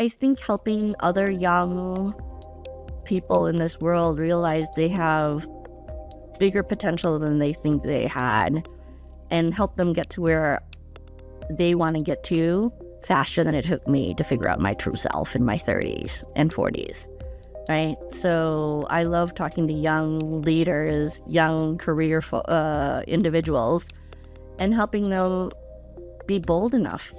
I think helping other young people in this world realize they have bigger potential than they think they had, and help them get to where they want to get to faster than it took me to figure out my true self in my 30s and 40s, right? So I love talking to young leaders, young career individuals, and helping them be bold enough.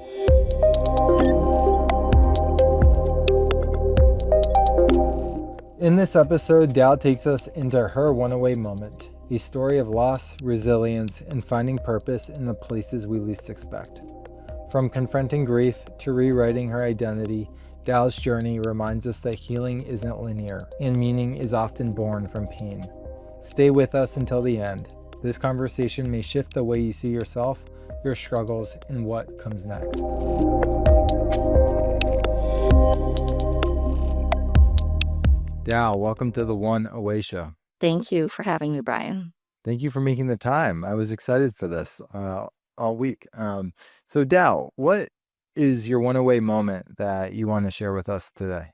In this episode, Dao takes us into her one-away moment, a story of loss, resilience, and finding purpose in the places we least expect. From confronting grief to rewriting her identity, Dao's journey reminds us that healing isn't linear, and meaning is often born from pain. Stay with us until the end. This conversation may shift the way you see yourself, your struggles, and what comes next. Dao, welcome to the One Away Show. Thank you for having me, Brian. Thank you for making the time. I was excited for this all week. So Dao, what is your one away moment that you want to share with us today?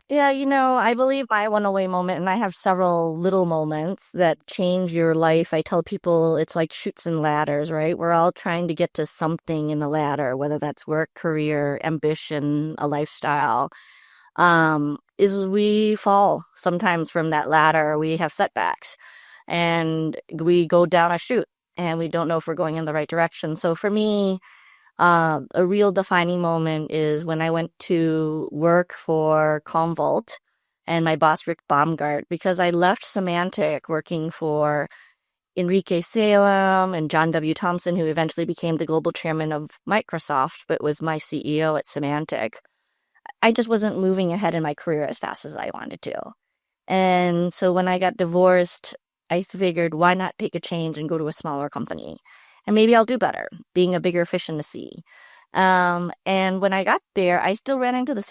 Yeah, I believe my one away moment, and I have several little moments that change your life. I tell people it's like chutes and ladders, right? We're all trying to get to something in the ladder, whether that's work, career, ambition, a lifestyle. Is we fall sometimes from that ladder. We have setbacks and we go down a chute and we don't know if we're going in the right direction. So for me, a real defining moment is when I went to work for Commvault and my boss, Rick Baumgart, because I left Symantec working for Enrique Salem and John W. Thompson, who eventually became the global chairman of Microsoft, but was my CEO at Symantec. I just wasn't moving ahead in my career as fast as I wanted to. And so when I got divorced, I figured, why not take a change and go to a smaller company? And maybe I'll do better, being a bigger fish in the sea. And when I got there, I still ran into the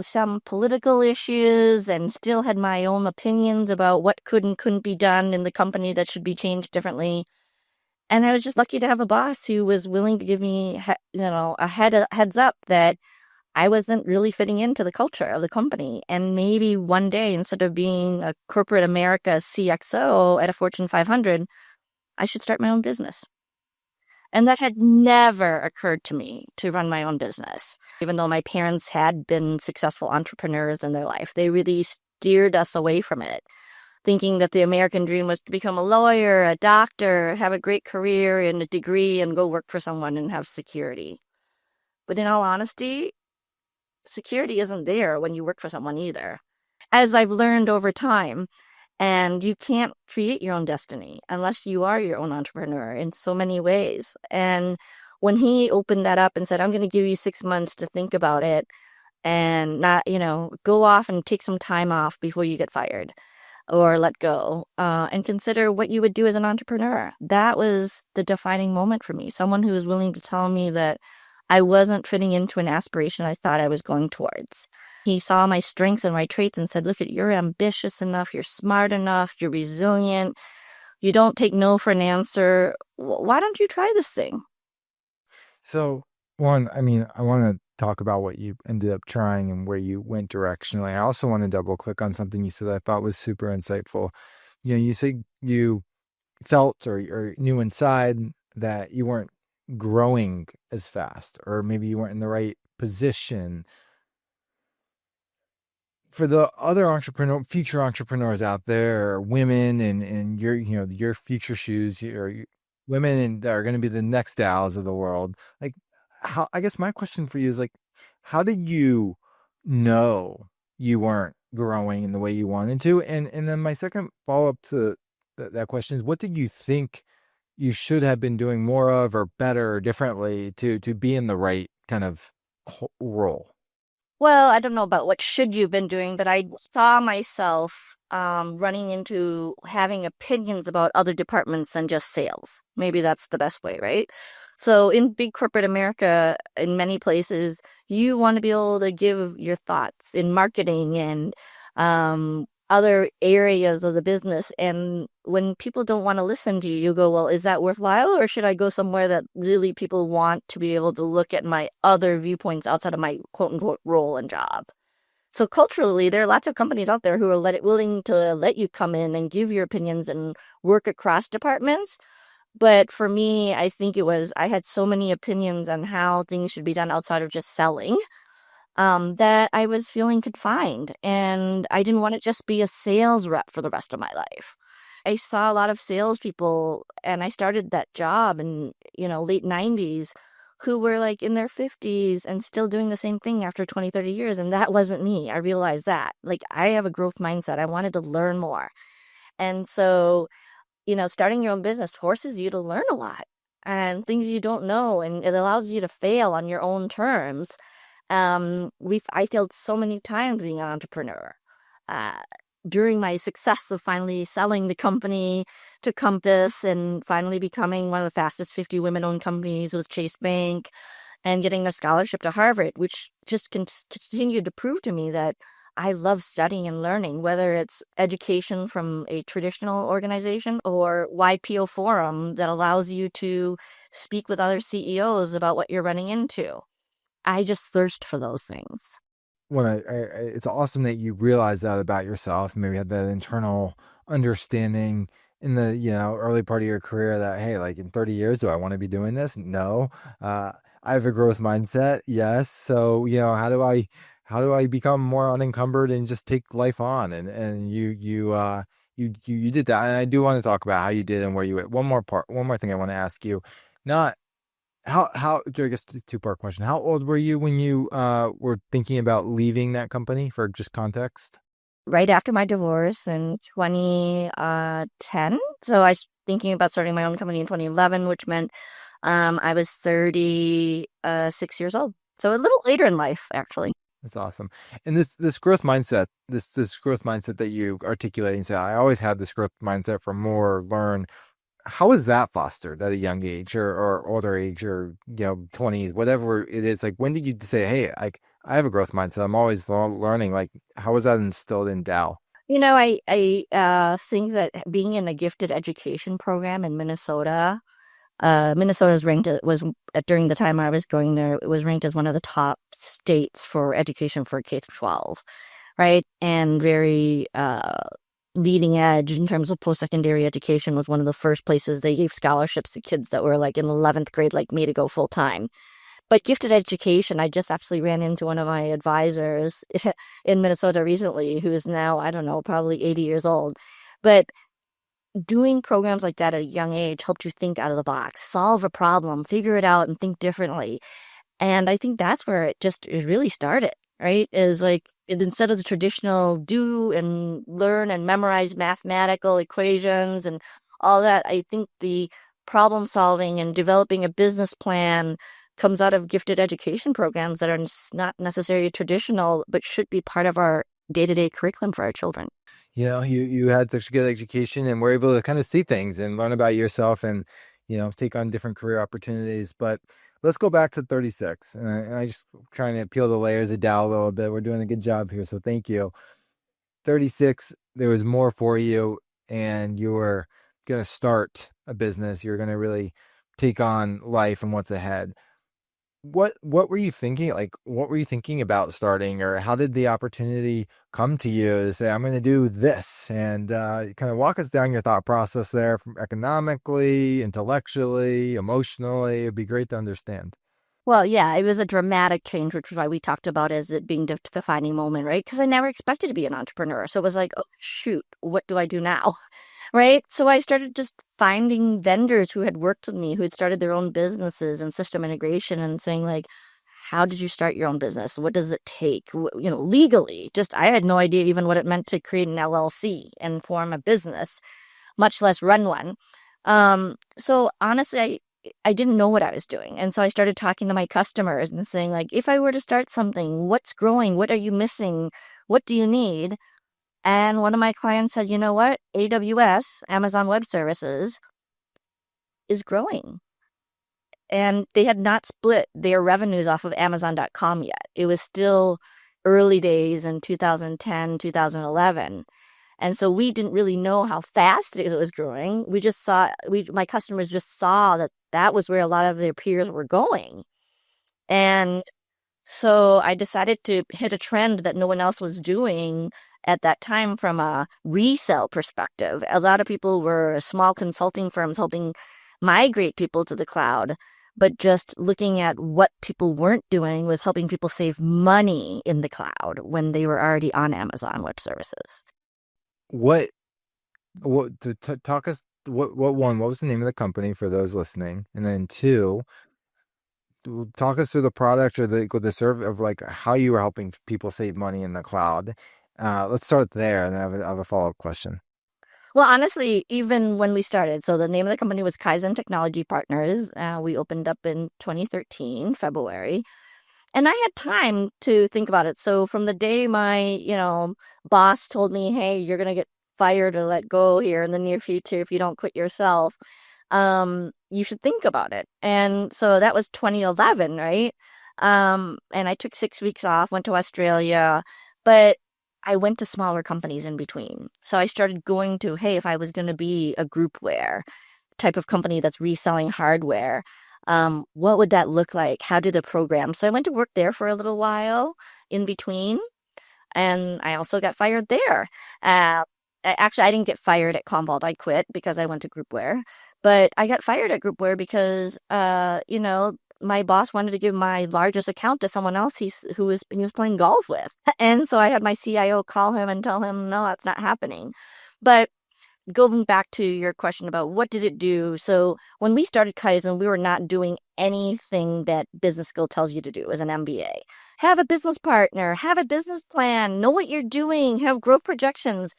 some political issues and still had my own opinions about what could and couldn't be done in the company that should be changed differently. And I was just lucky to have a boss who was willing to give me, a heads up that I wasn't really fitting into the culture of the company. And maybe one day, instead of being a corporate America CXO at a Fortune 500, I should start my own business. And that had never occurred to me to run my own business. Even though my parents had been successful entrepreneurs in their life, they really steered us away from it, thinking that the American dream was to become a lawyer, a doctor, have a great career and a degree and go work for someone and have security. But in all honesty, security isn't there when you work for someone either. As I've learned over time, and you can't create your own destiny unless you are your own entrepreneur in so many ways. And when he opened that up and said, I'm going to give you 6 months to think about it and not, go off and take some time off before you get fired or let go, and consider what you would do as an entrepreneur. That was the defining moment for me. Someone who was willing to tell me that I wasn't fitting into an aspiration I thought I was going towards. He saw my strengths and my traits and said, look, you're ambitious enough, you're smart enough, you're resilient, you don't take no for an answer. Why don't you try this thing? So, I want to talk about what you ended up trying and where you went directionally. I also want to double click on something you said I thought was super insightful. You said you felt or knew inside that you weren't growing as fast, or maybe you weren't in the right position. For the other future entrepreneurs out there, women in your future shoes, women that are going to be the next Daos of the world. Like, how? I guess my question for you is how did you know you weren't growing in the way you wanted to? And then my second follow up to that question is, what did you think you should have been doing more of, or better, or differently to be in the right kind of role? Well, I don't know about what should you've been doing, but I saw myself running into having opinions about other departments than just sales. Maybe that's the best way, right? So in big corporate America, in many places, you want to be able to give your thoughts in marketing and other areas of the business. And when people don't want to listen to you, you go, well, is that worthwhile? Or should I go somewhere that really people want to be able to look at my other viewpoints outside of my quote unquote role and job? So culturally, there are lots of companies out there who are willing to let you come in and give your opinions and work across departments. But for me, I think I had so many opinions on how things should be done outside of just selling, that I was feeling confined, and I didn't want to just be a sales rep for the rest of my life. I saw a lot of salespeople, and I started that job in, late 90s, who were like in their 50s and still doing the same thing after 20, 30 years. And that wasn't me. I realized that. Like, I have a growth mindset. I wanted to learn more. And so, starting your own business forces you to learn a lot and things you don't know, and it allows you to fail on your own terms. I failed so many times being an entrepreneur. Uh, During my success of finally selling the company to Compass and finally becoming one of the fastest 50 women-owned companies with Chase Bank and getting a scholarship to Harvard, which just continued to prove to me that I love studying and learning, whether it's education from a traditional organization or YPO Forum that allows you to speak with other CEOs about what you're running into. I just thirst for those things. When it's awesome that you realize that about yourself. Maybe had that internal understanding in the early part of your career that, hey, like in 30 years, do I want to be doing this? No. Uh, I have a growth mindset. Yes. So how do I become more unencumbered and just take life on? And you did that. And I do want to talk about how you did and where you went. One more thing I want to ask you. Not how I guess two-part question. How old were you when you were thinking about leaving that company, for just context? Right after my divorce in 2010. So I was thinking about starting my own company in 2011, which meant I was 36 years old. So a little later in life, actually. That's awesome. And this growth mindset, this growth mindset that you articulate and say, I always had this growth mindset for more, learn. How is that fostered at a young age or older age, or 20s, whatever it is? Like, when did you say, hey, I have a growth mindset, I'm always learning? Like, how was that instilled in Dao? I think that being in a gifted education program in Minnesota, Minnesota's ranked was during the time I was going there, it was ranked as one of the top states for education for K through 12, right? And very leading edge in terms of post-secondary education. Was one of the first places they gave scholarships to kids that were like in 11th grade, like me, to go full time. But gifted education, I just actually ran into one of my advisors in Minnesota recently, who is now, I don't know, probably 80 years old. But doing programs like that at a young age helped you think out of the box, solve a problem, figure it out, and think differently. And I think that's where it really started, right? Is like, instead of the traditional do and learn and memorize mathematical equations and all that, I think the problem solving and developing a business plan comes out of gifted education programs that are not necessarily traditional, but should be part of our day-to-day curriculum for our children. You had such a good education and were able to kind of see things and learn about yourself and take on different career opportunities. But let's go back to 36. And I just trying to peel the layers of Dow a little bit. We're doing a good job here, so thank you. 36, there was more for you, and you were going to start a business. You're going to really take on life and what's ahead. What were you thinking? Like, what were you thinking about starting, or how did the opportunity come to you to say, I'm going to do this? And kind of walk us down your thought process there, from economically, intellectually, emotionally. It'd be great to understand. Well, yeah, it was a dramatic change, which is why we talked about as it being the defining moment, right? Because I never expected to be an entrepreneur. So it was like, oh, shoot, what do I do now? Right? So I started just finding vendors who had worked with me, who had started their own businesses and system integration, and saying, like, how did you start your own business? What does it take? Legally, just I had no idea even what it meant to create an LLC and form a business, much less run one. So honestly, I didn't know what I was doing. And so I started talking to my customers and saying, like, if I were to start something, what's growing? What are you missing? What do you need? And one of my clients said, you know what? AWS, Amazon Web Services, is growing. And they had not split their revenues off of Amazon.com yet. It was still early days in 2010, 2011. And so we didn't really know how fast it was growing. We just my customers just saw that was where a lot of their peers were going. And So I decided to hit a trend that no one else was doing at that time from a resale perspective. A lot of people were small consulting firms helping migrate people to the cloud, but just looking at what people weren't doing was helping people save money in the cloud when they were already on Amazon Web Services. What talk us what was the name of the company for those listening? And then two, talk us through the product or the serve of like how you were helping people save money in the cloud. Let's start there, and then I have a follow-up question. Well, honestly, even when we started, so the name of the company was Kaizen Technology Partners. We opened up in 2013, February. And I had time to think about it. So from the day my boss told me, hey, you're going to get fired or let go here in the near future if you don't quit yourself, you should think about it. And so that was 2011, right? And I took 6 weeks off, went to Australia, but I went to smaller companies in between. So I started going to, hey, if I was going to be a groupware type of company that's reselling hardware, what would that look like? How do the program? So I went to work there for a little while in between, and I also got fired there. Actually, I didn't get fired at Commvault. I quit because I went to Groupware, but I got fired at Groupware because, my boss wanted to give my largest account to someone else he was playing golf with, and so I had my CIO call him and tell him, no, that's not happening. But going back to your question about what did it do? So when we started Kaizen, we were not doing anything that business school tells you to do as an MBA. Have a business partner, have a business plan, know what you're doing, have growth projections.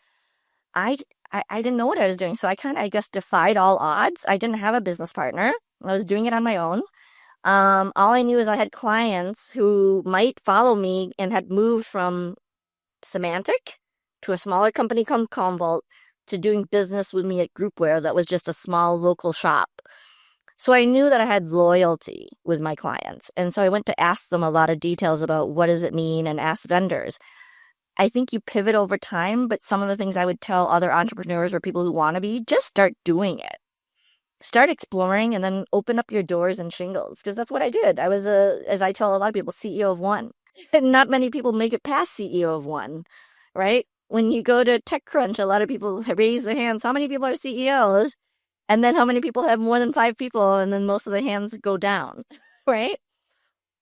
I I didn't know what I was doing, so I kind of, I guess, defied all odds. I didn't have a business partner. I was doing it on my own. All I knew is I had clients who might follow me and had moved from Semantic to a smaller company called Commvault to doing business with me at Groupware that was just a small local shop. So I knew that I had loyalty with my clients. And so I went to ask them a lot of details about what does it mean and ask vendors. I think you pivot over time, but some of the things I would tell other entrepreneurs or people who want to be, just start doing it. Start exploring and then open up your doors and shingles, because that's what I did. I was as I tell a lot of people, CEO of one. And not many people make it past CEO of one, right? When you go to TechCrunch, a lot of people raise their hands. How many people are CEOs? And then how many people have more than 5 people? And then most of the hands go down, right?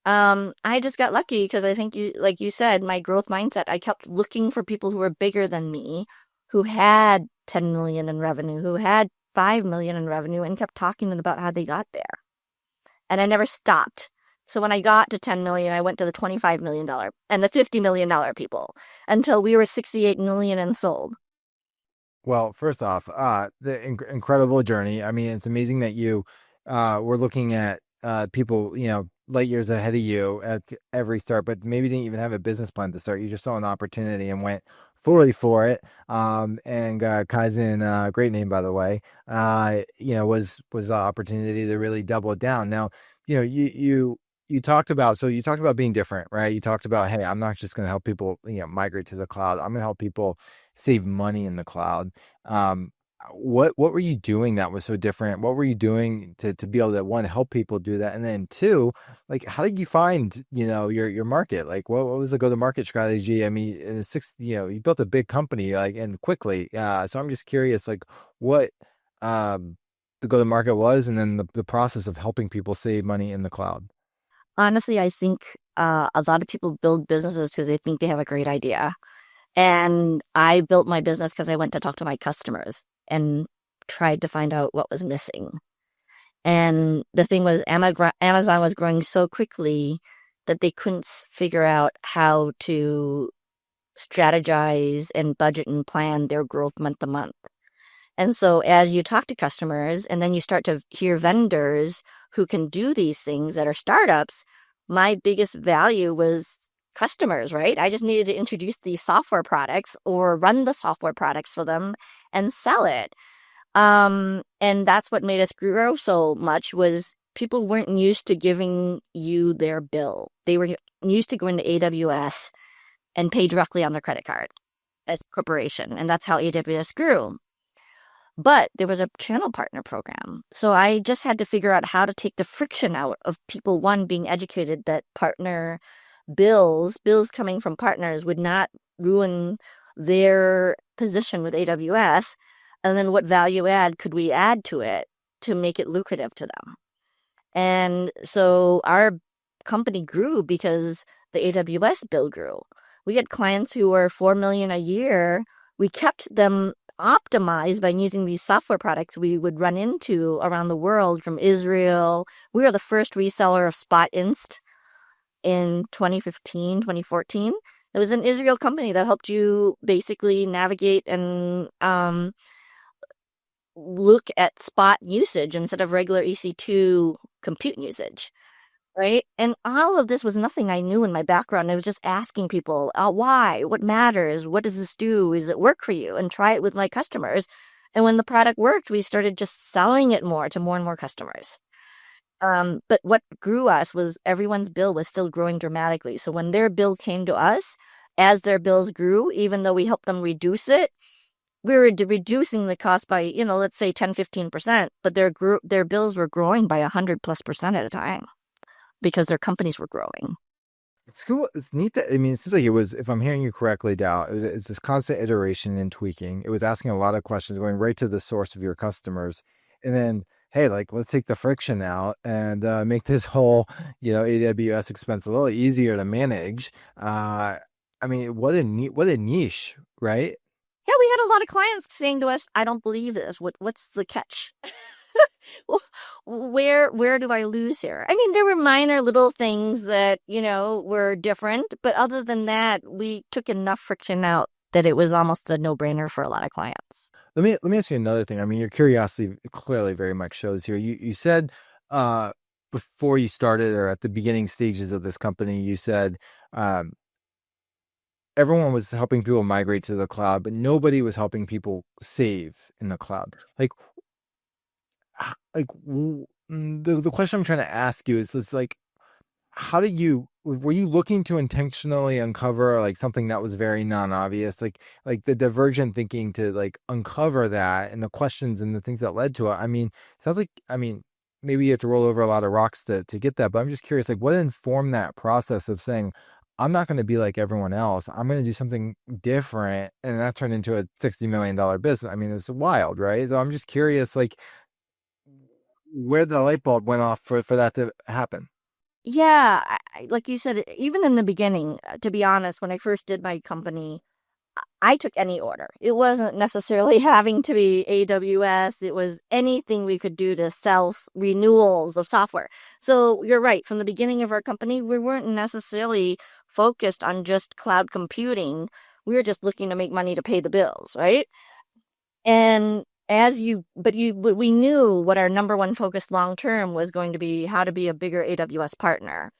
I just got lucky because I think like you said, my growth mindset, I kept looking for people who were bigger than me, who had 10 million in revenue, who had 5 million in revenue, and kept talking about how they got there. And I never stopped. So when I got to 10 million, I went to the $25 million and the $50 million people until we were 68 million and sold. Well, first off, the incredible journey. I mean, it's amazing that you were looking at people, light years ahead of you at every start, but maybe didn't even have a business plan to start. You just saw an opportunity and went fully for it. And Kaizen, great name by the way, was the opportunity to really double down. Now, you talked about being different, right? You talked about, hey, I'm not just going to help people, migrate to the cloud. I'm going to help people save money in the cloud. Um, what were you doing that was so different? What were you doing to be able to, one, help people do that, and then two, like, how did you find your market? Like, what was the go to market strategy? I mean, in you built a big company like and quickly. So I'm just curious, like, what the go to market was, and then the process of helping people save money in the cloud. Honestly, I think a lot of people build businesses because they think they have a great idea. And I built my business because I went to talk to my customers and tried to find out what was missing. And the thing was, Amazon was growing so quickly that they couldn't figure out how to strategize and budget and plan their growth month to month. And so as you talk to customers and then you start to hear vendors who can do these things that are startups, my biggest value was customers, right? I just needed to introduce these software products or run the software products for them and sell it. And that's what made us grow so much was people weren't used to giving you their bill. They were used to going to AWS and pay directly on their credit card as a corporation. And that's how AWS grew. But there was a channel partner program. So I just had to figure out how to take the friction out of people, one, being educated that partner bills coming from partners would not ruin their position with AWS. And then what value add could we add to it to make it lucrative to them? And so our company grew because the AWS bill grew. We had clients who were 4 million a year. We kept them optimized by using these software products we would run into around the world from Israel. We were the first reseller of Spot Inst in 2015, 2014. It was an Israel company that helped you basically navigate and look at spot usage instead of regular EC2 compute usage, right? And all of this was nothing I knew in my background. I was just asking people, why? What matters? What does this do? Is it work for you? And try it with my customers. And when the product worked, we started just selling it more to more and more customers. But what grew us was everyone's bill was still growing dramatically. So when their bill came to us, as their bills grew, even though we helped them reduce it, we were reducing the cost by, let's say 10, 15%, but their bills were growing by 100+% at a time because their companies were growing. It's cool. It's neat that, I mean, it seems like it was, if I'm hearing you correctly, Dow, it's this constant iteration and tweaking. It was asking a lot of questions, going right to the source of your customers. And then, hey, like, let's take the friction out and make this whole, AWS expense a little easier to manage. I mean, what a niche, right? Yeah, we had a lot of clients saying to us, I don't believe this. What's the catch? Where do I lose here? I mean, there were minor little things that, were different, but other than that, we took enough friction out that it was almost a no-brainer for a lot of clients. Let me ask you another thing. I mean, your curiosity clearly very much shows here. You said before you started, or at the beginning stages of this company, you said everyone was helping people migrate to the cloud, but nobody was helping people save in the cloud. The question I'm trying to ask you is this, like, how did were you looking to intentionally uncover like something that was very non-obvious, like the divergent thinking to like uncover that, and the questions and the things that led to it? I mean, sounds like, I mean, maybe you have to roll over a lot of rocks to get that, but I'm just curious, like, what informed that process of saying, I'm not going to be like everyone else, I'm going to do something different, and that turned into a $60 million business? I mean, it's wild, right? So I'm just curious, like, where the light bulb went off for that to happen. Yeah, like you said, even in the beginning, to be honest, when I first did my company, I took any order. It wasn't necessarily having to be AWS. It was anything we could do to sell renewals of software. So you're right. From the beginning of our company, we weren't necessarily focused on just cloud computing. We were just looking to make money to pay the bills, right? And but we knew what our number one focus long term was going to be, how to be a bigger AWS partner.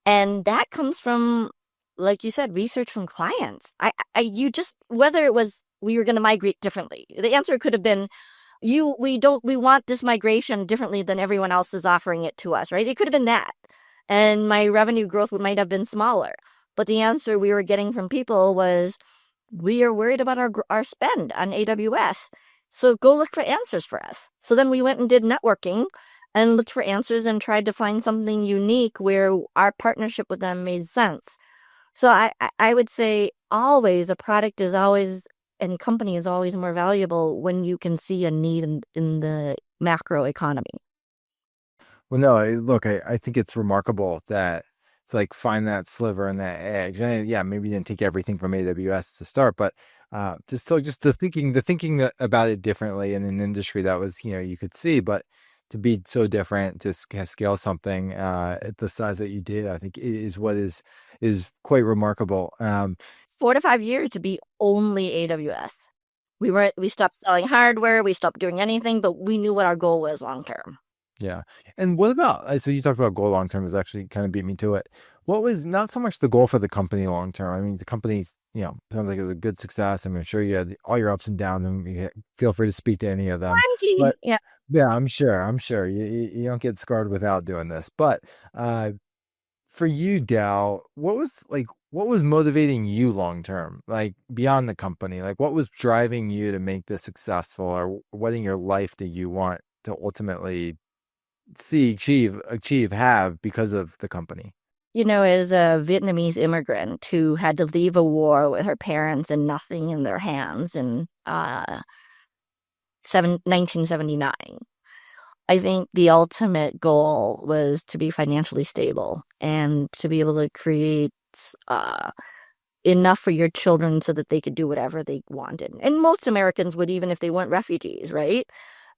And that comes from, like you said, research from clients. Whether it was we were going to migrate differently. The answer could have been, we want this migration differently than everyone else is offering it to us, right? It could have been that. And my revenue growth might have been smaller. But the answer we were getting from people was, we are worried about our spend on AWS. So go look for answers for us. So then we went and did networking and looked for answers and tried to find something unique where our partnership with them made sense. So I would say always a product is always, and company is always more valuable when you can see a need in the macro economy. Well, no, look, I think it's remarkable that to like find that sliver and that edge. And yeah, maybe you didn't take everything from AWS to start, but just the thinking about it differently in an industry that was, you could see, but to be so different, to scale something at the size that you did, I think is what is quite remarkable. 4 to 5 years to be only AWS. We stopped selling hardware, we stopped doing anything, but we knew what our goal was long term. Yeah. And what about, so you talked about goal long term, is actually kind of beat me to it. What was not so much the goal for the company long term? I mean, the company's, sounds like it was a good success. I'm sure you had all your ups and downs, and feel free to speak to any of them. But Yeah. yeah, I'm sure you don't get scarred without doing this. But for you, Dao, what was motivating you long term, like beyond the company? Like, what was driving you to make this successful, or what in your life do you want to ultimately achieve, have because of the company? as a Vietnamese immigrant who had to leave a war with her parents and nothing in their hands in 1979, I think the ultimate goal was to be financially stable and to be able to create uh, enough for your children so that they could do whatever they wanted. And most Americans would, even if they weren't refugees, right?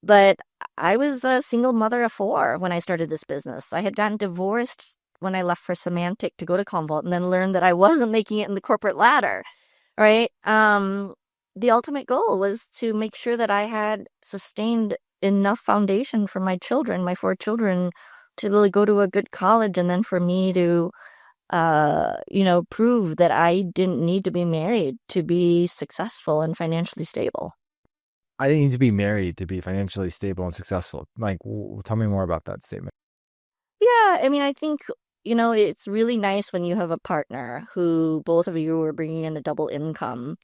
But I was a single mother of four when I started this business. I had gotten divorced when I left for Semantic to go to Commvault and then learned that I wasn't making it in the corporate ladder, right? The ultimate goal was to make sure that I had sustained enough foundation for my children, my four children, to really go to a good college and then for me to prove that I didn't need to be married to be successful and financially stable. I didn't need to be married to be financially stable and successful. Like, tell me more about that statement. Yeah, I mean, I think, it's really nice when you have a partner who both of you are bringing in a double income,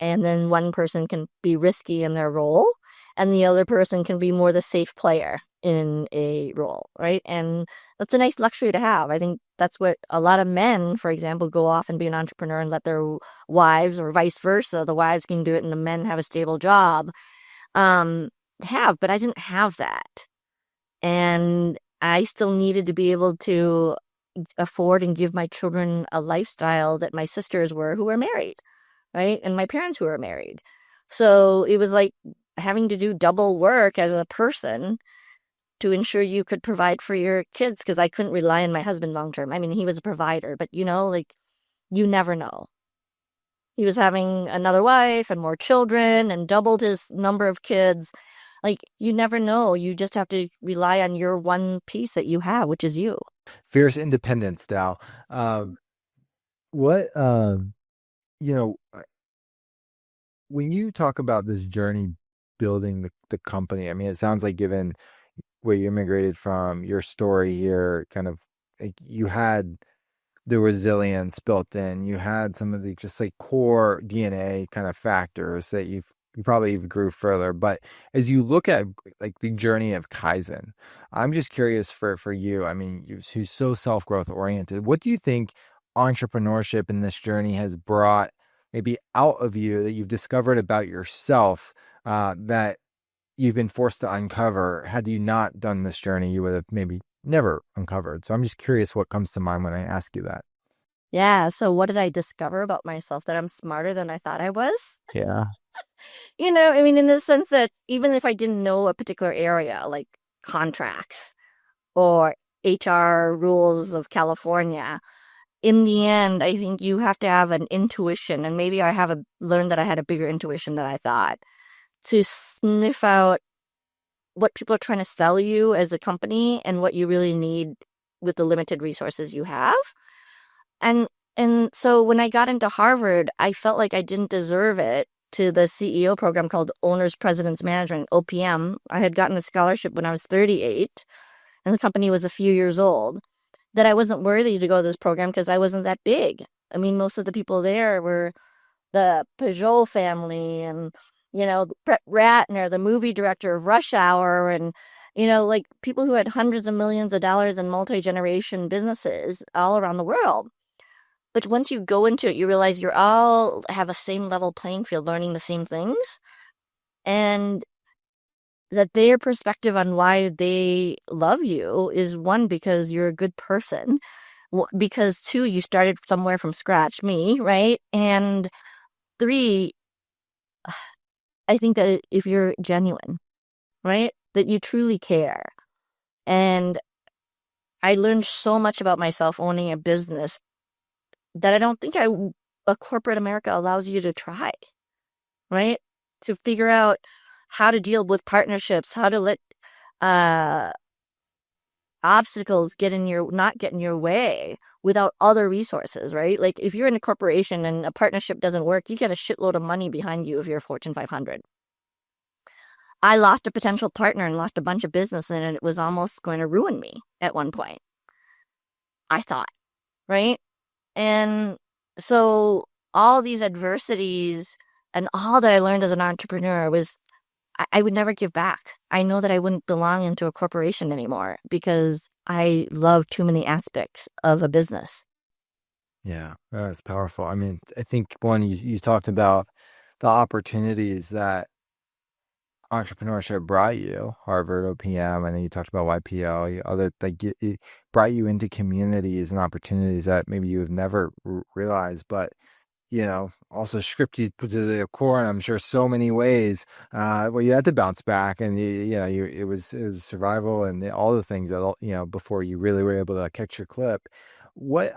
and then one person can be risky in their role, and the other person can be more the safe player in a role, right? And that's a nice luxury to have. I think that's what a lot of men, for example, go off and be an entrepreneur and let their wives, or vice versa, the wives can do it and the men have a stable job, um, but I didn't have that. And I still needed to be able to afford and give my children a lifestyle that my sisters were who were married, right? And my parents who were married. So it was like having to do double work as a person to ensure you could provide for your kids because I couldn't rely on my husband long term. I mean, he was a provider, but like you never know. He was having another wife and more children and doubled his number of kids. Like, you never know. You just have to rely on your one piece that you have, which is you. Fierce independence, Dao. What, you know, when you talk about this journey building the company, I mean, it sounds like given where you immigrated from, your story here, kind of like you had the resilience built in. You had some of the just like core DNA kind of factors that you probably even grew further. But as you look at like the journey of Kaizen, I'm just curious for you. I mean, who's so self-growth oriented, what do you think entrepreneurship in this journey has brought maybe out of you that you've discovered about yourself that you've been forced to uncover? Had you not done this journey, you would have maybe never uncovered. So I'm just curious what comes to mind when I ask you that. Yeah. So, what did I discover about myself? That I'm smarter than I thought I was? Yeah. I mean, in the sense that even if I didn't know a particular area, like contracts or HR rules of California, in the end, I think you have to have an intuition, and maybe learned that I had a bigger intuition than I thought to sniff out what people are trying to sell you as a company and what you really need with the limited resources you have. And and so when I got into Harvard, I felt like I didn't deserve it to the CEO program called Owners Presidents Management, OPM. I had gotten a scholarship when I was 38, and the company was a few years old. That I wasn't worthy to go to this program because I wasn't that big. I mean, most of the people there were the Peugeot family and, Brett Ratner, the movie director of Rush Hour, and, like people who had hundreds of millions of dollars in multi-generation businesses all around the world. But once you go into it, you realize you're all have a same level playing field, learning the same things, and that their perspective on why they love you is one, because you're a good person, because two, you started somewhere from scratch, me, right? And three, I think that if you're genuine, right, that you truly care. And I learned so much about myself owning a business that I don't think a corporate America allows you to try, right? To figure out how to deal with partnerships, how to let uh obstacles not get in your way without other resources, right? Like if you're in a corporation and a partnership doesn't work, you get a shitload of money behind you if you're a Fortune 500. I lost a potential partner and lost a bunch of business, and it was almost going to ruin me at one point, I thought, right? And so all these adversities and all that I learned as an entrepreneur was I would never give back. I know that I wouldn't belong into a corporation anymore because I love too many aspects of a business. Yeah, that's powerful. I mean, I think one, you talked about the opportunities that entrepreneurship brought you, Harvard, OPM, and then you talked about YPO, other like it brought you into communities and opportunities that maybe you have never realized, but also script you put to the core, and I'm sure so many ways where you had to bounce back, and it was survival and all the things that before you really were able to catch your clip. What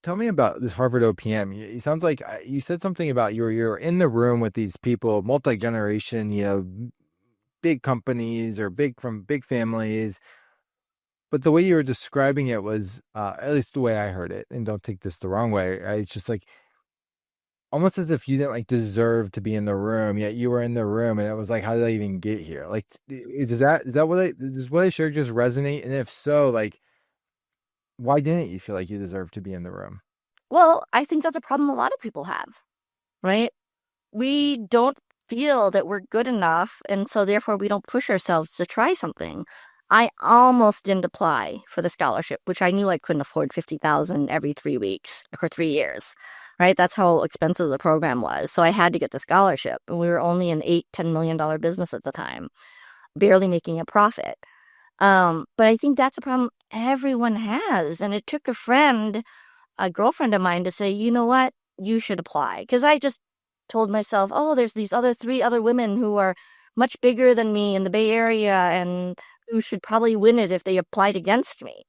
Tell me about this Harvard OPM. It sounds like you said something about you're in the room with these people, multi-generation, big companies or big families. But the way you were describing it was, at least the way I heard it, and don't take this the wrong way. It's just like almost as if you didn't like deserve to be in the room, yet you were in the room, and it was like, how did I even get here? Like, is that does what I shared just resonate? And if so, like, why didn't you feel like you deserved to be in the room? Well, I think that's a problem a lot of people have, right? We don't feel that we're good enough, and so therefore we don't push ourselves to try something. I almost didn't apply for the scholarship, which I knew I couldn't afford 50,000 every 3 weeks for 3 years, right? That's how expensive the program was. So I had to get the scholarship, and we were only an $8-10 million business at the time, barely making a profit. But I think that's a problem everyone has, and it took a girlfriend of mine to say, you know what, you should apply. Because I just told myself, oh, there's these three other women who are much bigger than me in the Bay Area and who should probably win it if they applied against me.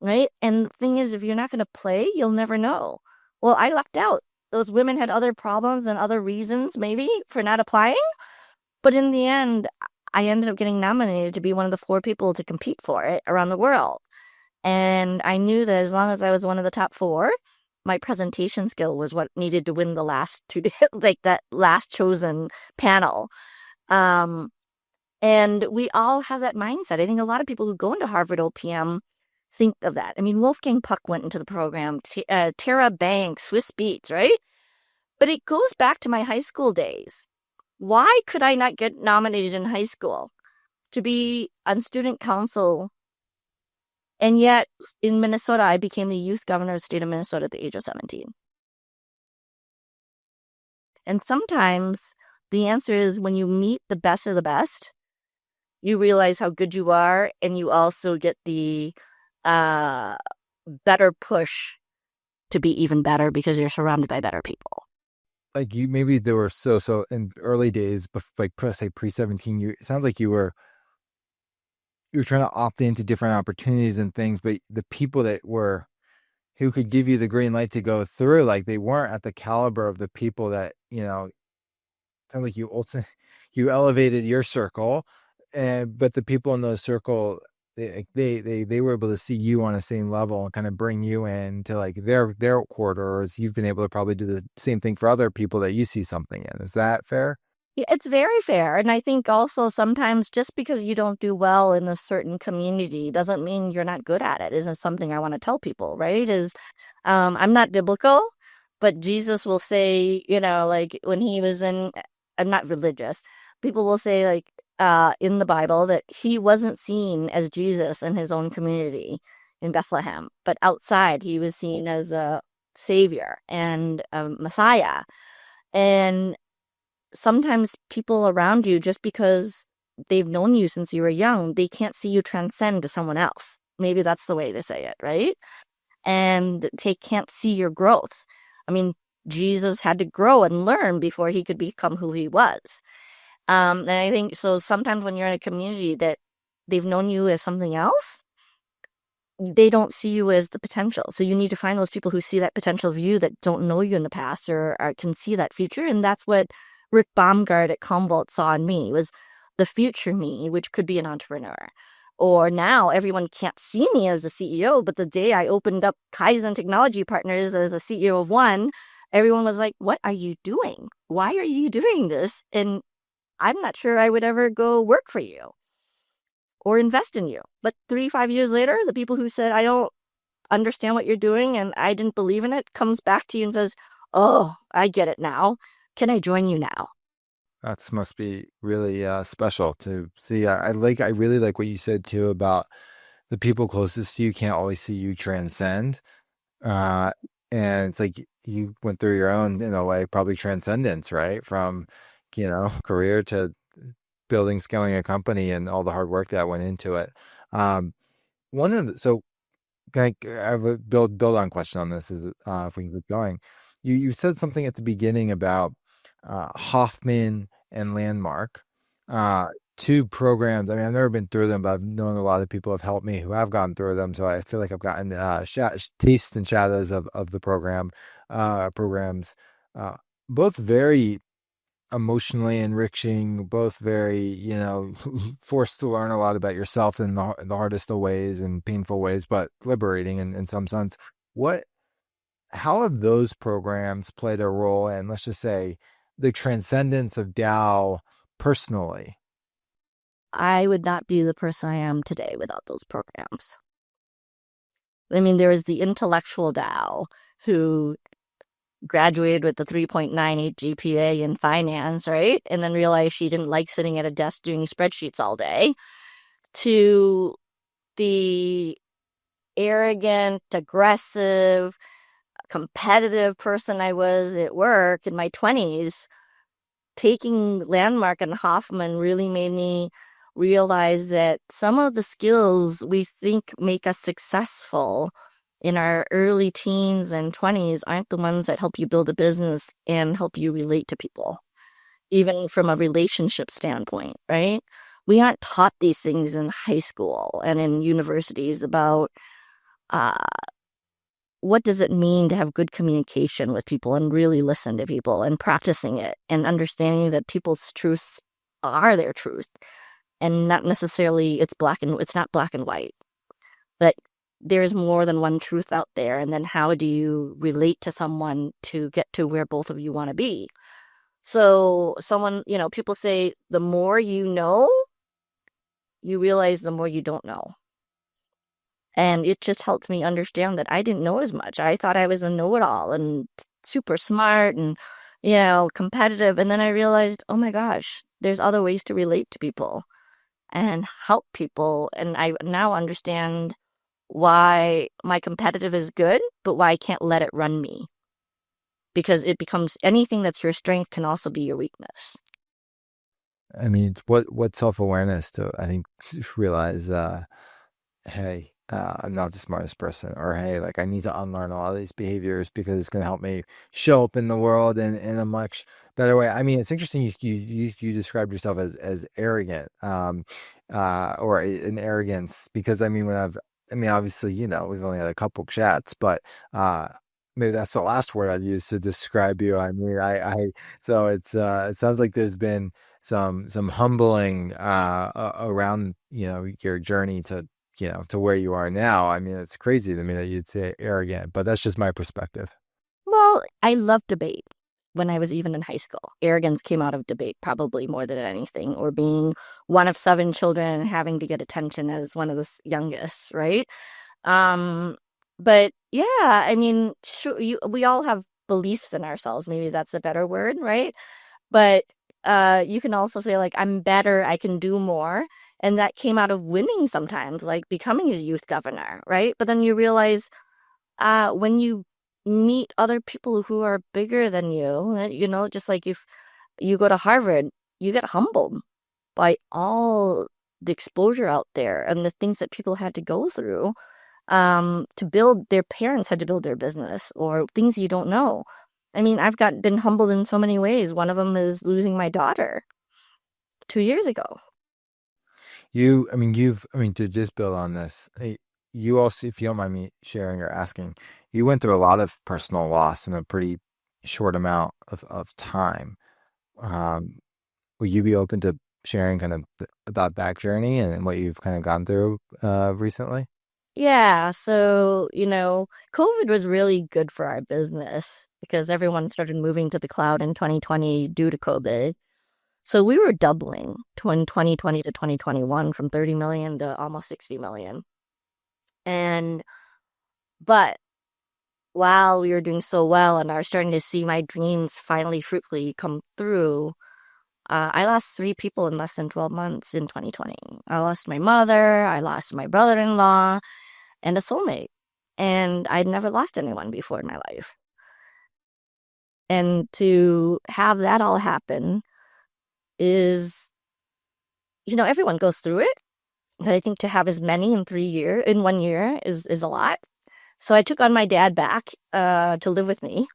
Right. And the thing is, if you're not going to play, you'll never know. Well, I lucked out. Those women had other problems and other reasons, maybe, for not applying. But in the end, I ended up getting nominated to be one of the 4 people to compete for it around the world. And I knew that as long as I was one of the top 4, my presentation skill was what needed to win the last 2, like that last chosen panel. Um, and we all have that mindset. I think a lot of people who go into Harvard OPM think of that. I mean, Wolfgang Puck went into the program, Tara Banks, Swiss Beats, right? But it goes back to my high school days. Why could I not get nominated in high school to be on student council? And yet, in Minnesota, I became the youth governor of the state of Minnesota at the age of 17. And sometimes the answer is when you meet the best of the best, you realize how good you are, and you also get the better push to be even better because you're surrounded by better people. Like maybe there were so in early days, like say pre-17, it sounds like you were trying to opt into different opportunities and things, but the people who could give you the green light to go through, like they weren't at the caliber of the people that, sounds like you elevated your circle, but the people in those circle, they were able to see you on the same level and kind of bring you into like their corridors. You've been able to probably do the same thing for other people that you see something in. Is that fair? Yeah, it's very fair. And I think also sometimes just because you don't do well in a certain community doesn't mean you're not good at it. Isn't something I want to tell people, right? I'm not biblical, but Jesus will say, like when he was I'm not religious. People will say like in the Bible that he wasn't seen as Jesus in his own community in Bethlehem, but outside he was seen as a savior and a Messiah. And sometimes people around you, just because they've known you since you were young, they can't see you transcend to someone else. Maybe that's the way to say it, right? And they can't see your growth. I mean, Jesus had to grow and learn before he could become who he was. And I think so sometimes when you're in a community that they've known you as something else, they don't see you as the potential. So you need to find those people who see that potential of you that don't know you in the past or can see that future. And that's what Rick Baumgart at Commvault saw in me, was the future me, which could be an entrepreneur. Or now everyone can't see me as a CEO, but the day I opened up Kaizen Technology Partners as a CEO of one, everyone was like, what are you doing? Why are you doing this? And I'm not sure I would ever go work for you or invest in you. But 3-5 years later, the people who said, I don't understand what you're doing and I didn't believe in it, comes back to you and says, oh, I get it now. Can I join you now? That must be really special to see. I really like what you said too about the people closest to you can't always see you transcend. Uh, and it's like you went through your own, in a way, probably transcendence, right? From, career to building, scaling a company and all the hard work that went into it. Um, so I have a build on question on this is if we can keep going. You said something at the beginning about Hoffman and Landmark, uh, two programs. I mean, I've never been through them, but I've known a lot of people have helped me who have gone through them. So I feel like I've gotten tastes and shadows of the programs, uh, both very emotionally enriching, both very, forced to learn a lot about yourself in the hardest of ways and painful ways, but liberating in some sense. What, how have those programs played a role in, let's just say, the transcendence of Dao personally? I would not be the person I am today without those programs. I mean, there is the intellectual Dao who graduated with the 3.98 GPA in finance, right? And then realized she didn't like sitting at a desk doing spreadsheets all day, to the arrogant, aggressive, competitive person I was at work in my 20s. Taking Landmark and Hoffman really made me realize that some of the skills we think make us successful in our early teens and 20s aren't the ones that help you build a business and help you relate to people, even from a relationship standpoint, right? We aren't taught these things in high school and in universities about uh, what does it mean to have good communication with people and really listen to people and practicing it and understanding that people's truths are their truth and not necessarily it's not black and white, but there's more than one truth out there. And then how do you relate to someone to get to where both of you want to be? So people say the more you know, you realize the more you don't know. And it just helped me understand that I didn't know as much. I thought I was a know-it-all and super smart and, competitive. And then I realized, oh my gosh, there's other ways to relate to people and help people. And I now understand why my competitive is good, but why I can't let it run me. Because it becomes anything that's your strength can also be your weakness. I mean, what self-awareness to, I think, realize, hey, I'm not the smartest person, or hey, like I need to unlearn a lot of these behaviors because it's going to help me show up in the world in a much better way. I mean, it's interesting you described yourself as arrogant, or an arrogance, because I mean, I mean, obviously, we've only had a couple chats, but maybe that's the last word I'd use to describe you. I mean, so it sounds like there's been some humbling around, your journey to, to where you are now. I mean, it's crazy to me that you'd say arrogant, but that's just my perspective. Well, I love debate. When I was even in high school, arrogance came out of debate probably more than anything, or being one of 7 children and having to get attention as one of the youngest, right? Um, but yeah, I mean, sure, we all have beliefs in ourselves. Maybe that's a better word, right? But you can also say like, I'm better, I can do more, and that came out of winning sometimes, like becoming a youth governor, right? But then you realize when you meet other people who are bigger than you, just like if you go to Harvard, you get humbled by all the exposure out there and the things that people had to go through to build. Their parents had to build their business, or things you don't know. I mean, been humbled in so many ways. One of them is losing my daughter 2 years ago. I mean, to just build on this, you also, if you don't mind me sharing or asking, you went through a lot of personal loss in a pretty short amount of time. Um, will you be open to sharing kind of about that journey and what you've kind of gone through recently? Yeah, so, COVID was really good for our business because everyone started moving to the cloud in 2020 due to COVID. So we were doubling in 2020 to 2021 from 30 million to almost 60 million. And, but while we were doing so well and are starting to see my dreams finally fruitfully come through, I lost three people in less than 12 months in 2020. I lost my mother, I lost my brother-in-law, and a soulmate. And I'd never lost anyone before in my life. And to have that all happen is, everyone goes through it. But I think to have as many in 1 year is a lot. So I took on my dad back to live with me.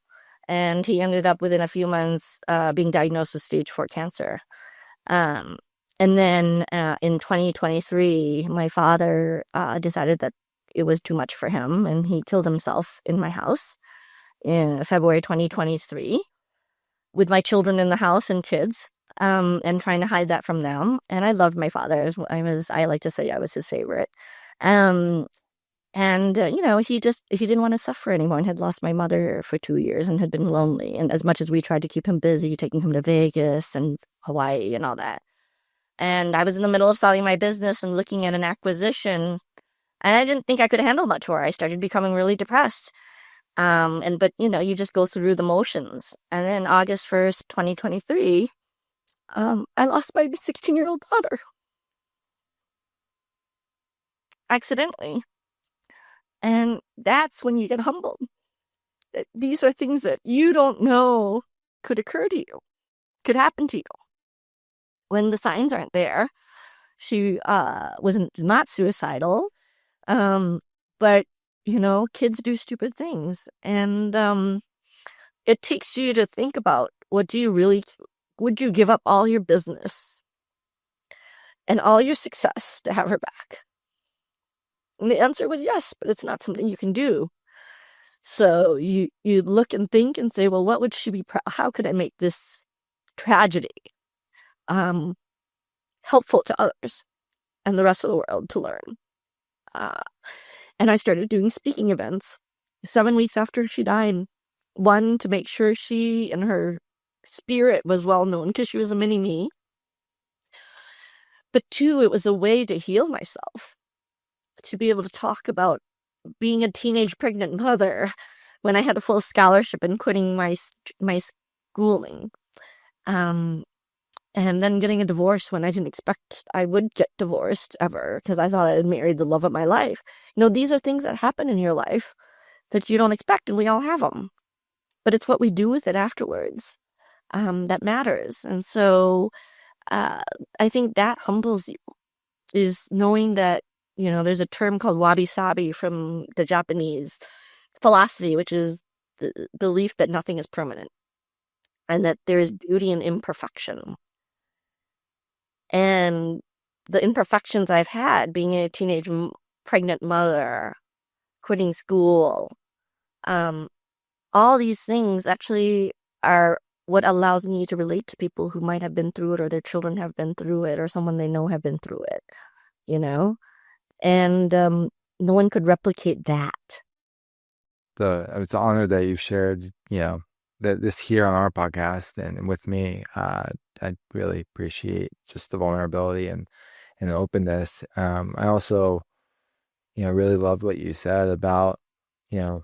And he ended up within a few months being diagnosed with stage 4 cancer. Um, and then in 2023, my father decided that it was too much for him, and he killed himself in my house in February 2023 with my children in the house and kids, and trying to hide that from them. And I loved my father. I like to say I was his favorite. Um, and he didn't want to suffer anymore, and had lost my mother for 2 years and had been lonely. And as much as we tried to keep him busy, taking him to Vegas and Hawaii and all that. And I was in the middle of selling my business and looking at an acquisition, and I didn't think I could handle much more. I started becoming really depressed. But you just go through the motions. And then August 1st, 2023, I lost my 16-year-old daughter accidentally. And that's when you get humbled. These are things that you don't know could occur to you, could happen to you. When the signs aren't there, she was not suicidal, but kids do stupid things, and it takes you to think about, would you give up all your business and all your success to have her back? And the answer was yes, but it's not something you can do. So you look and think and say, well, what would she be how could I make this tragedy helpful to others and the rest of the world to learn? And I started doing speaking events 7 weeks after she died. One, to make sure she and her spirit was well known because she was a mini me. But two, it was a way to heal myself, to be able to talk about being a teenage pregnant mother when I had a full scholarship and quitting my schooling. And then getting a divorce when I didn't expect I would get divorced ever, because I thought I had married the love of my life. These are things that happen in your life that you don't expect, and we all have them. But it's what we do with it afterwards that matters. And so I think that humbles you, is knowing that, there's a term called wabi-sabi from the Japanese philosophy, which is the belief that nothing is permanent and that there is beauty in imperfection. And the imperfections I've had, being a teenage pregnant mother, quitting school, all these things actually are what allows me to relate to people who might have been through it, or their children have been through it, or someone they know have been through it, and no one could replicate that. It's an honor that you've shared, that this here on our podcast and with me. I really appreciate just the vulnerability and openness. I also, really loved what you said about, I've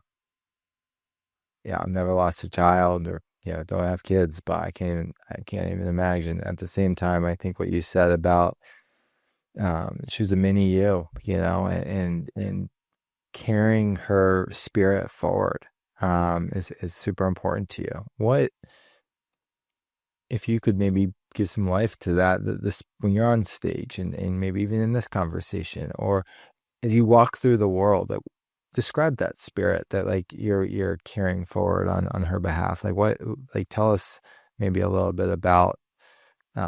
never lost a child, or don't have kids, but I can't even imagine. At the same time, I think what you said about she was a mini you, and carrying her spirit forward is super important to you. What if you could maybe give some life to that, this when you're on stage, and maybe even in this conversation, or as you walk through the world, that describe that spirit that like you're carrying forward on her behalf. Tell us maybe a little bit about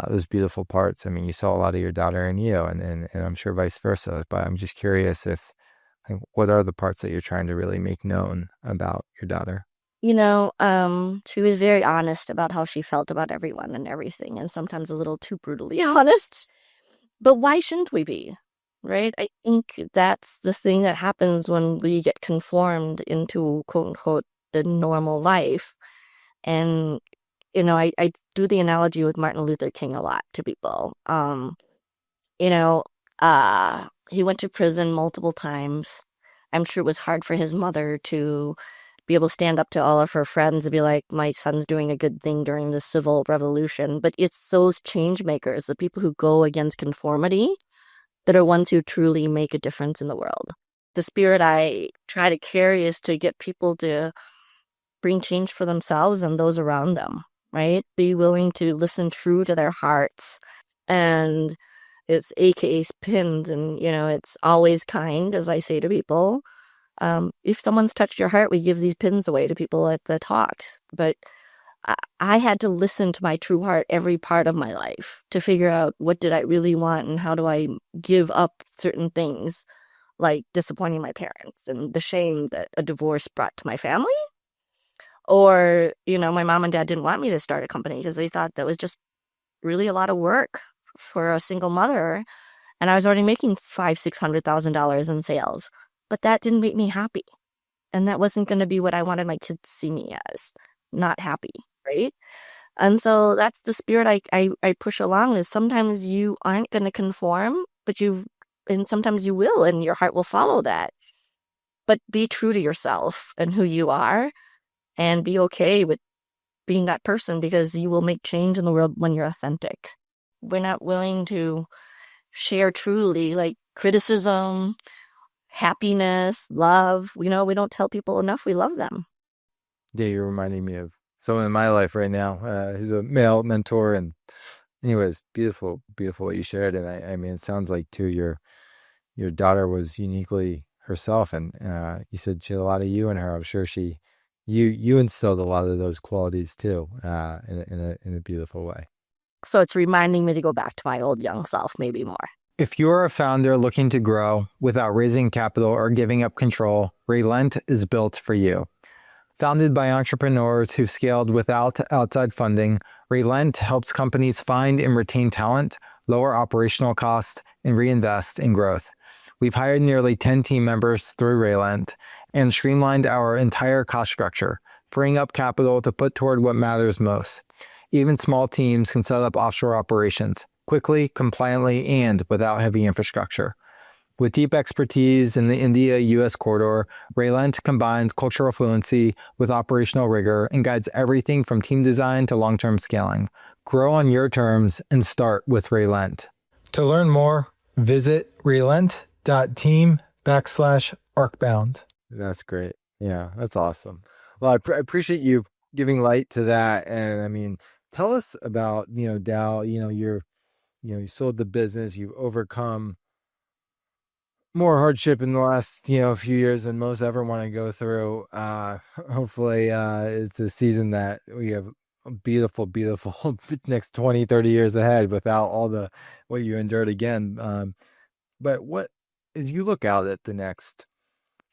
those beautiful parts. I mean, you saw a lot of your daughter in you, and I'm sure vice versa, but I'm just curious if, what are the parts that you're trying to really make known about your daughter? She was very honest about how she felt about everyone and everything, and sometimes a little too brutally honest. But why shouldn't we be? Right? I think that's the thing that happens when we get conformed into, quote unquote, the normal life. And, I do the analogy with Martin Luther King a lot to people. You know, he went to prison multiple times. I'm sure it was hard for his mother to be able to stand up to all of her friends and be like, my son's doing a good thing during the civil revolution. But it's those change makers, the people who go against conformity, that are ones who truly make a difference in the world. The spirit I try to carry is to get people to bring change for themselves and those around them, right? Be willing to listen true to their hearts. And it's AKA pinned, and it's always kind, as I say to people. If someone's touched your heart, we give these pins away to people at the talks. But I had to listen to my true heart every part of my life to figure out what did I really want and how do I give up certain things, like disappointing my parents and the shame that a divorce brought to my family. Or, my mom and dad didn't want me to start a company because they thought that was just really a lot of work for a single mother. And I was already making $600,000 in sales. But that didn't make me happy. And that wasn't going to be what I wanted my kids to see me as, not happy, right? And so that's the spirit I push along, is sometimes you aren't going to conform, and sometimes you will, and your heart will follow that. But be true to yourself and who you are, and be okay with being that person, because you will make change in the world when you're authentic. We're not willing to share truly, like criticism, happiness, love. We don't tell people enough we love them. Yeah, you're reminding me of someone in my life right now. He's a male mentor, and anyways, beautiful, beautiful what you shared. And I mean, it sounds like too your daughter was uniquely herself, and you said she had a lot of you in her. I'm sure you instilled a lot of those qualities too, in a beautiful way. So it's reminding me to go back to my old young self, maybe more. If you're a founder looking to grow without raising capital or giving up control, Relent is built for you. Founded by entrepreneurs who've scaled without outside funding, Relent helps companies find and retain talent, lower operational costs, and reinvest in growth. We've hired nearly 10 team members through Relent and streamlined our entire cost structure, freeing up capital to put toward what matters most. Even small teams can set up offshore operations quickly, compliantly, and without heavy infrastructure. With deep expertise in the India-US corridor, Relent combines cultural fluency with operational rigor and guides everything from team design to long-term scaling. Grow on your terms and start with Relent. To learn more, visit relent.team/arcbound. That's great. Yeah, that's awesome. Well, I appreciate you giving light to that. And I mean, tell us about, Dao, you sold the business, you've overcome more hardship in the last, few years than most ever want to go through. Hopefully, it's a season that we have a beautiful, beautiful next 20, 30 years ahead without all what you endured again. But as you look out at the next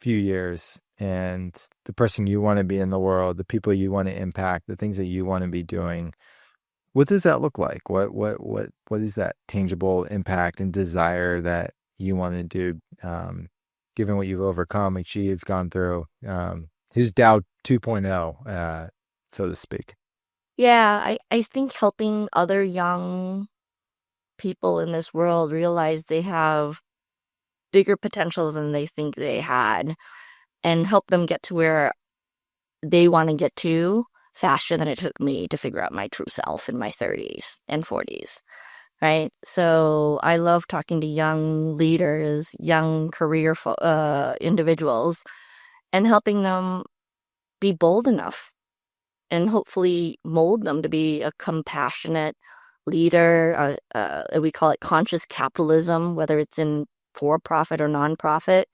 few years and the person you want to be in the world, the people you want to impact, the things that you want to be doing, what does that look like? What is that tangible impact and desire that you want to do, given what you've overcome, achieved, gone through? Who's Dao 2.0, so to speak? Yeah, I think helping other young people in this world realize they have bigger potential than they think they had, and help them get to where they want to get to faster than it took me to figure out my true self in my 30s and 40s, right? So I love talking to young leaders, young career individuals, and helping them be bold enough and hopefully mold them to be a compassionate leader. We call it conscious capitalism, whether it's in for-profit or nonprofit.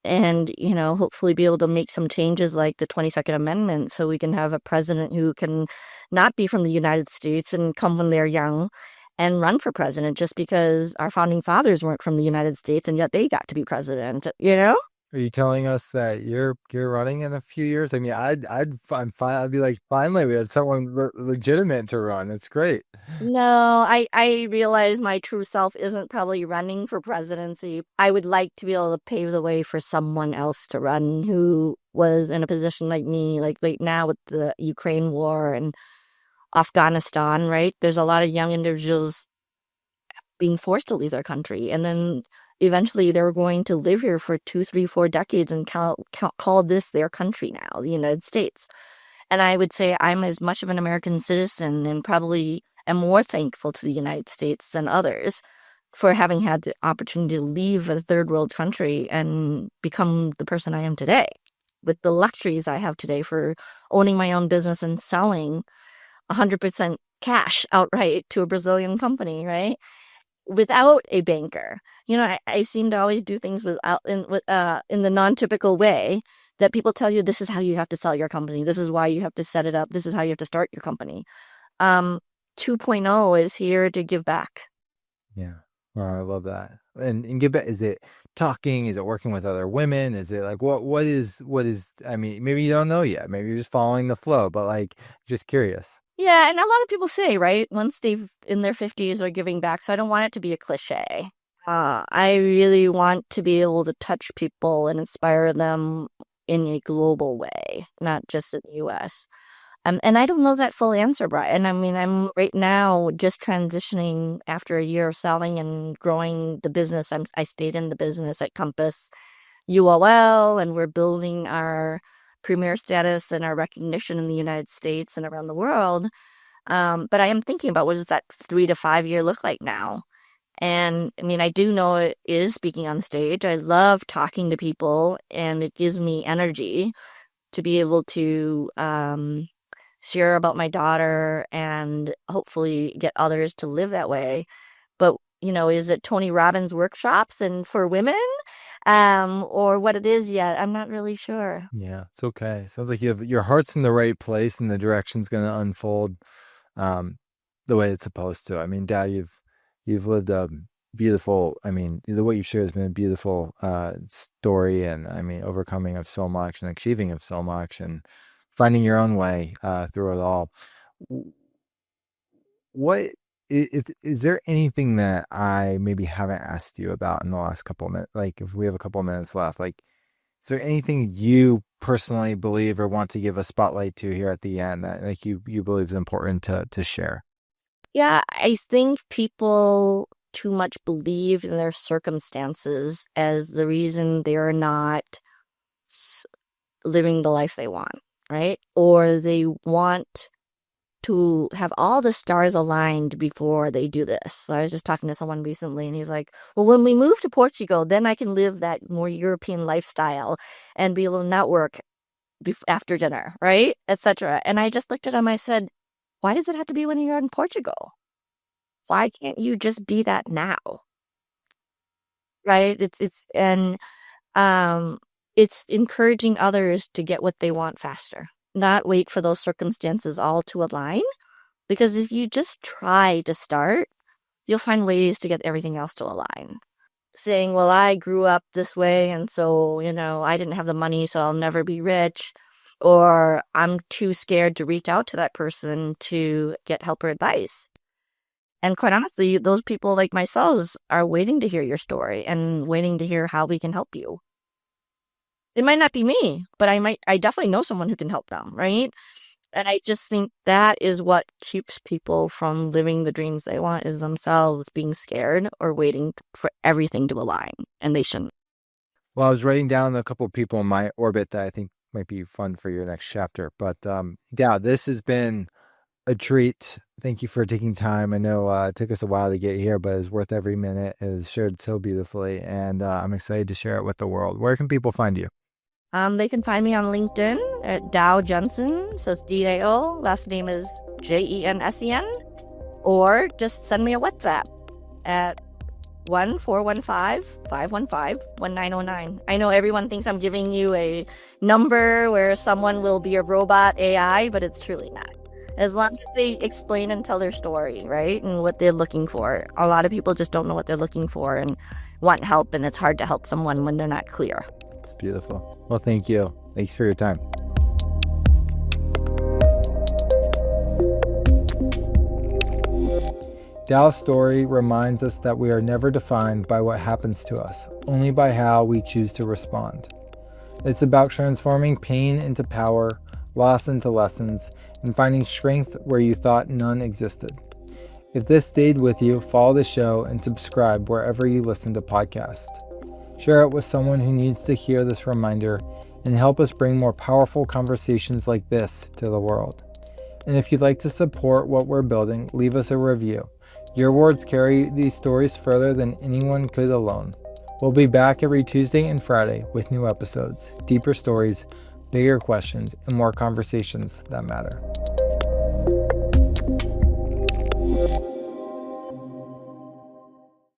And, hopefully be able to make some changes like the 22nd Amendment, so we can have a president who can not be from the United States and come when they're young and run for president just because our founding fathers weren't from the United States and yet they got to be president, Are you telling us that you're running in a few years? I mean, I'm fine. I'd be like, finally, we have someone legitimate to run. It's great. No, I realize my true self isn't probably running for presidency. I would like to be able to pave the way for someone else to run who was in a position like me, like right now with the Ukraine war and Afghanistan, right? There's a lot of young individuals being forced to leave their country. And then eventually they're going to live here for 2, 3, 4 decades and call this their country now, the United States. And I would say I'm as much of an American citizen and probably am more thankful to the United States than others for having had the opportunity to leave a third world country and become the person I am today, with the luxuries I have today for owning my own business and selling 100% cash outright to a Brazilian company, right? Without a banker. I seem to always do things in the non-typical way that people tell you, this is how you have to sell your company. This is why you have to set it up. This is how you have to start your company. 2.0 is here to give back. Yeah. Oh, I love that. And give back, is it talking? Is it working with other women? Is it like, what is, I mean, maybe you don't know yet. Maybe you're just following the flow, but like, just curious. Yeah, and a lot of people say, right, once they've in their 50s are giving back, so I don't want it to be a cliche. I really want to be able to touch people and inspire them in a global way, not just in the US. And I don't know that full answer, Brian. I mean, I'm right now just transitioning after a year of selling and growing the business. I stayed in the business at Compass UOL, and we're building our premier status and our recognition in the United States and around the world. But I am thinking about, what does that 3 to 5 year look like now? And I mean, I do know it is speaking on stage. I love talking to people, and it gives me energy to be able to share about my daughter and hopefully get others to live that way. But, is it Tony Robbins workshops and for women? Or what it is yet, I'm not really sure. Yeah, it's okay. Sounds like your heart's in the right place and the direction's going to unfold the way it's supposed to. I mean, Dad, you've lived a beautiful, I mean, what you've shared has been a beautiful story, and I mean, overcoming of so much and achieving of so much and finding your own way through it all. What is there anything that I maybe haven't asked you about in the last couple of minutes? Like, if we have a couple of minutes left, like, is there anything you personally believe or want to give a spotlight to here at the end that like you believe is important to share? Yeah, I think people too much believe in their circumstances as the reason they're not living the life they want, right? Or they want to have all the stars aligned before they do this. So I was just talking to someone recently, and he's like, well, when we move to Portugal, then I can live that more European lifestyle and be able to network after dinner, right? Etc. And I just looked at him, I said, why does it have to be when you're in Portugal? Why can't you just be that now? Right? It's encouraging others to get what they want faster, not wait for those circumstances all to align. Because if you just try to start, you'll find ways to get everything else to align. Saying, well, I grew up this way, and so, I didn't have the money, so I'll never be rich. Or I'm too scared to reach out to that person to get help or advice. And quite honestly, those people like myself are waiting to hear your story and waiting to hear how we can help you. It might not be me, but I definitely know someone who can help them, right? And I just think that is what keeps people from living the dreams they want, is themselves being scared or waiting for everything to align, and they shouldn't. Well, I was writing down a couple of people in my orbit that I think might be fun for your next chapter. But yeah, this has been a treat. Thank you for taking time. I know it took us a while to get here, but it's worth every minute. It was shared so beautifully, and I'm excited to share it with the world. Where can people find you? They can find me on LinkedIn at Dao Jensen, so it's DAO, last name is JENSEN, or just send me a WhatsApp at 1-415-515-1909. I know everyone thinks I'm giving you a number where someone will be a robot AI, but it's truly not. As long as they explain and tell their story, right, and what they're looking for. A lot of people just don't know what they're looking for and want help, and it's hard to help someone when they're not clear. It's beautiful. Well, thank you. Thanks for your time. Dao's story reminds us that we are never defined by what happens to us, only by how we choose to respond. It's about transforming pain into power, loss into lessons, and finding strength where you thought none existed. If this stayed with you, follow the show and subscribe wherever you listen to podcasts. Share it with someone who needs to hear this reminder and help us bring more powerful conversations like this to the world. And if you'd like to support what we're building, leave us a review. Your words carry these stories further than anyone could alone. We'll be back every Tuesday and Friday with new episodes, deeper stories, bigger questions, and more conversations that matter.